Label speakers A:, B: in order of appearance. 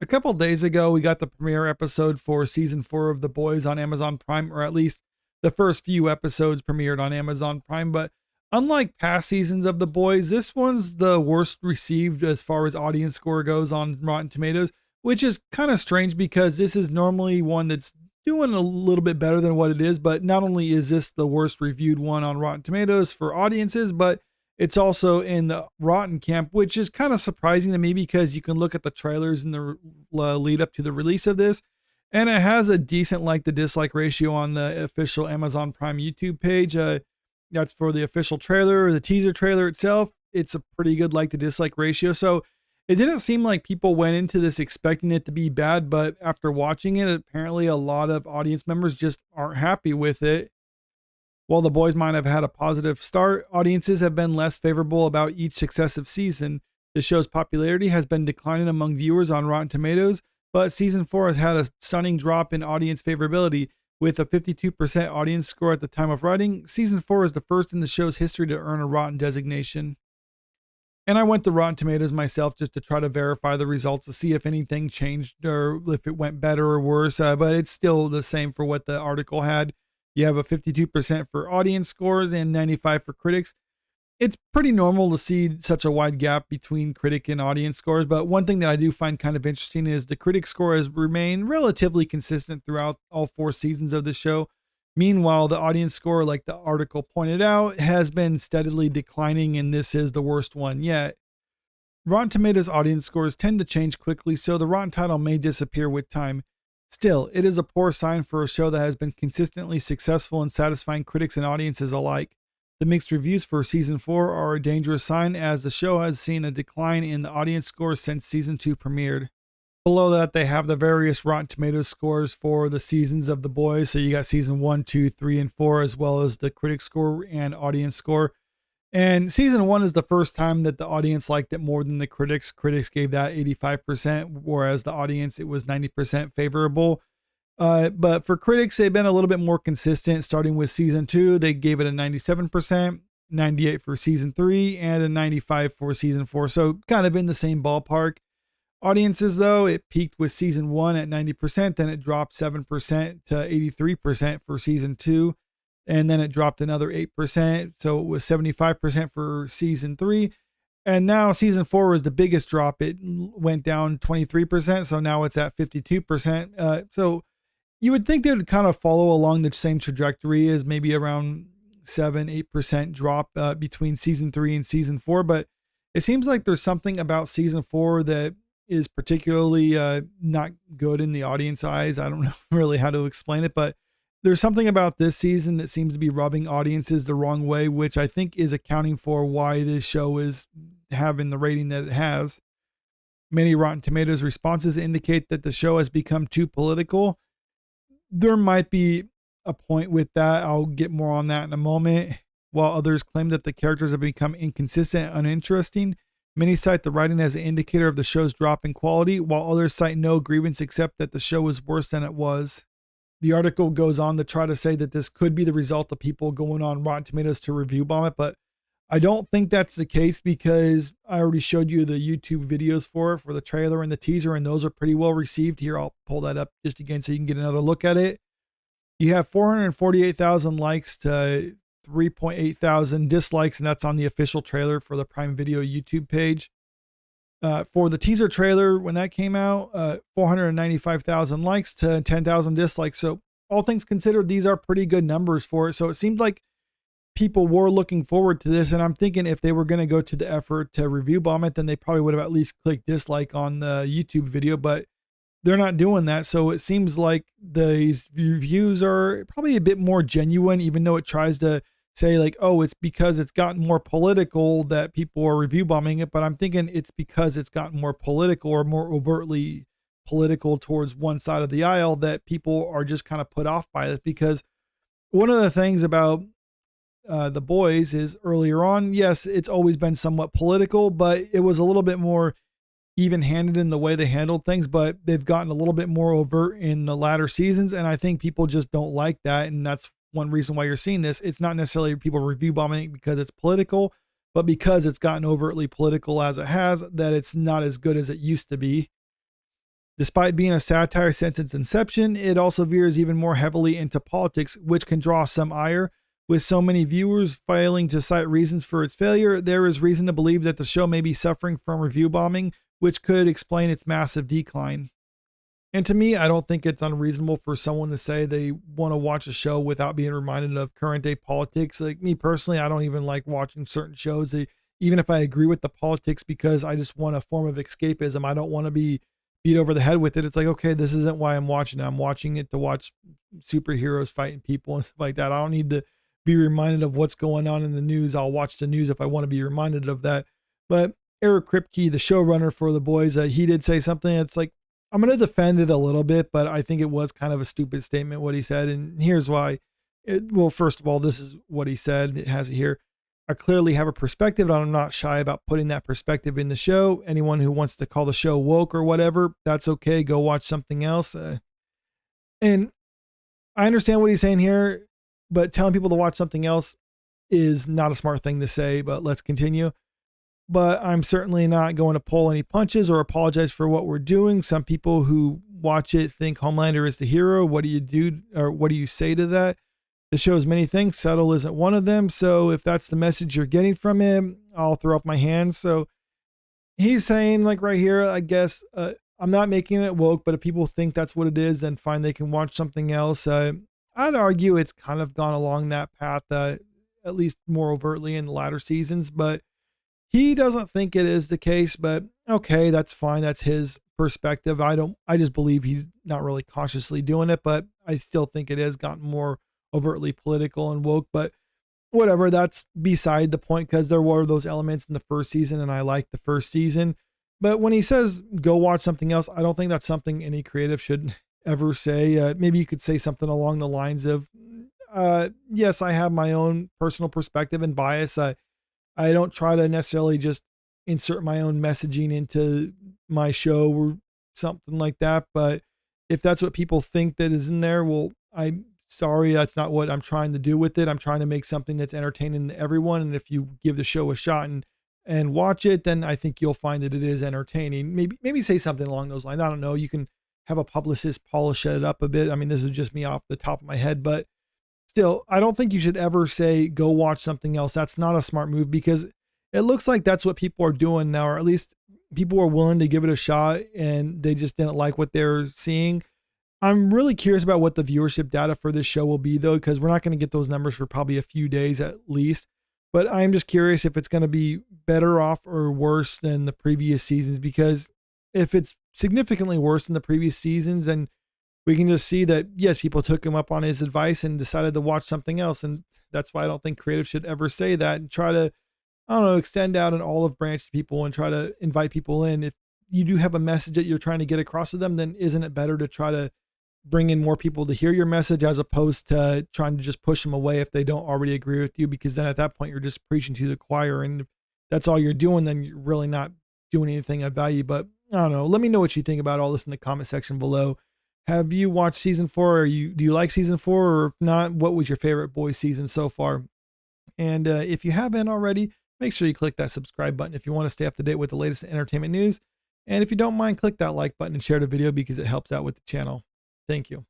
A: A couple days ago, we got the premiere episode for season 4 of The Boys on Amazon Prime, or at least the first few episodes premiered on Amazon Prime. But unlike past seasons of The Boys, this one's the worst received as far as audience score goes on Rotten Tomatoes, which is kind of strange because this is normally one that's doing a little bit better than what it is. But not only is this the worst reviewed one on Rotten Tomatoes for audiences, but it's also in the Rotten camp, which is kind of surprising to me because you can look at the trailers in the lead up to the release of this, and it has a decent like to dislike ratio on the official Amazon Prime YouTube page. That's for the official trailer, the teaser trailer itself. It's a pretty good like to dislike ratio. So it didn't seem like people went into this expecting it to be bad, but after watching it, apparently a lot of audience members just aren't happy with it. While The Boys might have had a positive start, audiences have been less favorable about each successive season. The show's popularity has been declining among viewers on Rotten Tomatoes, but season 4 has had a stunning drop in audience favorability. With a 52% audience score at the time of writing, season 4 is the first in the show's history to earn a Rotten designation. And I went to Rotten Tomatoes myself just to try to verify the results to see if anything changed or if it went better or worse, but it's still the same for what the article had. You have a 52% for audience scores and 95% for critics. It's pretty normal to see such a wide gap between critic and audience scores, but one thing that I do find kind of interesting is the critic score has remained relatively consistent throughout all 4 seasons of the show. Meanwhile, the audience score, like the article pointed out, has been steadily declining, and this is the worst one yet. Rotten Tomatoes audience scores tend to change quickly, so the Rotten title may disappear with time. Still, it is a poor sign for a show that has been consistently successful in satisfying critics and audiences alike. The mixed reviews for season 4 are a dangerous sign as the show has seen a decline in the audience scores since season 2 premiered. Below that, they have the various Rotten Tomatoes scores for the seasons of The Boys. So you got season 1, 2, 3, and 4, as well as the critic score and audience score. And season 1 is the first time that the audience liked it more than the critics. Critics gave that 85%, whereas the audience, it was 90% favorable. But for critics, they've been a little bit more consistent. Starting with season 2, they gave it a 97%, 98% for season 3, and a 95% for season 4. So kind of in the same ballpark. Audiences, though, it peaked with season 1 at 90%, then it dropped 7% to 83% for season 2. And then it dropped another 8%. So it was 75% for season 3. And now season 4 was the biggest drop. It went down 23%. So now it's at 52%. So you would think they would kind of follow along the same trajectory as maybe around 7-8% drop between season 3 and season 4. But it seems like there's something about season 4 that is particularly not good in the audience eyes. I don't know really how to explain it, but there's something about this season that seems to be rubbing audiences the wrong way, which I think is accounting for why this show is having the rating that it has. Many Rotten Tomatoes responses indicate that the show has become too political. There might be a point with that. I'll get more on that in a moment. While others claim that the characters have become inconsistent and uninteresting, many cite the writing as an indicator of the show's drop in quality, while others cite no grievance except that the show is worse than it was. The article goes on to try to say that this could be the result of people going on Rotten Tomatoes to review bomb it, but I don't think that's the case because I already showed you the YouTube videos for the trailer and the teaser, and those are pretty well received. Here, I'll pull that up just again so you can get another look at it. You have 448,000 likes to 3.8 thousand dislikes, and that's on the official trailer for the Prime Video YouTube page. For the teaser trailer, when that came out, 495,000 likes to 10,000 dislikes. So all things considered, these are pretty good numbers for it. So it seemed like people were looking forward to this. And I'm thinking if they were going to go to the effort to review bomb it, then they probably would have at least clicked dislike on the YouTube video, but they're not doing that. So it seems like these reviews are probably a bit more genuine, even though it tries to say like, oh, it's because it's gotten more political that people are review bombing it. But I'm thinking it's because it's gotten more political or more overtly political towards one side of the aisle that people are just kind of put off by this. Because one of the things about The Boys is earlier on, yes, it's always been somewhat political, but it was a little bit more even-handed in the way they handled things, but they've gotten a little bit more overt in the latter seasons. And I think people just don't like that. And that's one reason why you're seeing this. It's not necessarily people review bombing because it's political, but because it's gotten overtly political as it has, that it's not as good as it used to be. Despite being a satire since its inception, it also veers even more heavily into politics, which can draw some ire. With so many viewers failing to cite reasons for its failure, there is reason to believe that the show may be suffering from review bombing, which could explain its massive decline. And to me, I don't think it's unreasonable for someone to say they want to watch a show without being reminded of current day politics. Like me personally, I don't even like watching certain shows, even if I agree with the politics, because I just want a form of escapism. I don't want to be beat over the head with it. It's like, okay, this isn't why I'm watching it. I'm watching it to watch superheroes fighting people and stuff like that. I don't need to be reminded of what's going on in the news. I'll watch the news if I want to be reminded of that. But Eric Kripke, the showrunner for The Boys, he did say something. It's like, I'm going to defend it a little bit, but I think it was kind of a stupid statement what he said. And here's why. Well, first of all, this is what he said. It has it here. I clearly have a perspective, and I'm not shy about putting that perspective in the show. Anyone who wants to call the show woke or whatever, that's okay. Go watch something else. And I understand what he's saying here, but telling people to watch something else is not a smart thing to say, but let's continue. But I'm certainly not going to pull any punches or apologize for what we're doing. Some people who watch it think Homelander is the hero. What do you do, or what do you say to that? The show is many things. Subtle isn't one of them. So if that's the message you're getting from him, I'll throw up my hands. So he's saying, like right here, I guess, I'm not making it woke, but if people think that's what it is, then fine, they can watch something else. I'd argue it's kind of gone along that path, at least more overtly in the latter seasons, but he doesn't think it is the case. But okay, that's fine. That's his perspective. I just believe he's not really consciously doing it, but I still think it has gotten more overtly political and woke. But whatever, that's beside the point, because there were those elements in the first season and I liked the first season. But when he says go watch something else, I don't think that's something any creative should ever say. Maybe you could say something along the lines of, yes, I have my own personal perspective and bias. I don't try to necessarily just insert my own messaging into my show or something like that. But if that's what people think that is in there, well, I'm sorry, that's not what I'm trying to do with it. I'm trying to make something that's entertaining to everyone. And if you give the show a shot and watch it, then I think you'll find that it is entertaining. Maybe say something along those lines. I don't know. You can have a publicist polish it up a bit. I mean, this is just me off the top of my head, but still, I don't think you should ever say, go watch something else. That's not a smart move, because it looks like that's what people are doing now, or at least people are willing to give it a shot and they just didn't like what they're seeing. I'm really curious about what the viewership data for this show will be, though, because we're not going to get those numbers for probably a few days at least. But I'm just curious if it's going to be better off or worse than the previous seasons, because if it's significantly worse than the previous seasons, then we can just see that, yes, people took him up on his advice and decided to watch something else. And that's why I don't think creative should ever say that and try to, I don't know, extend out an olive branch to people and try to invite people in. If you do have a message that you're trying to get across to them, then isn't it better to try to bring in more people to hear your message, as opposed to trying to just push them away if they don't already agree with you? Because then at that point, you're just preaching to the choir. And if that's all you're doing, then you're really not doing anything of value. But I don't know. Let me know what you think about all this in the comment section below. Have you watched season 4? Do you like season 4? Or if not, what was your favorite Boys season so far? And if you haven't already, make sure you click that subscribe button if you want to stay up to date with the latest entertainment news. And if you don't mind, click that like button and share the video, because it helps out with the channel. Thank you.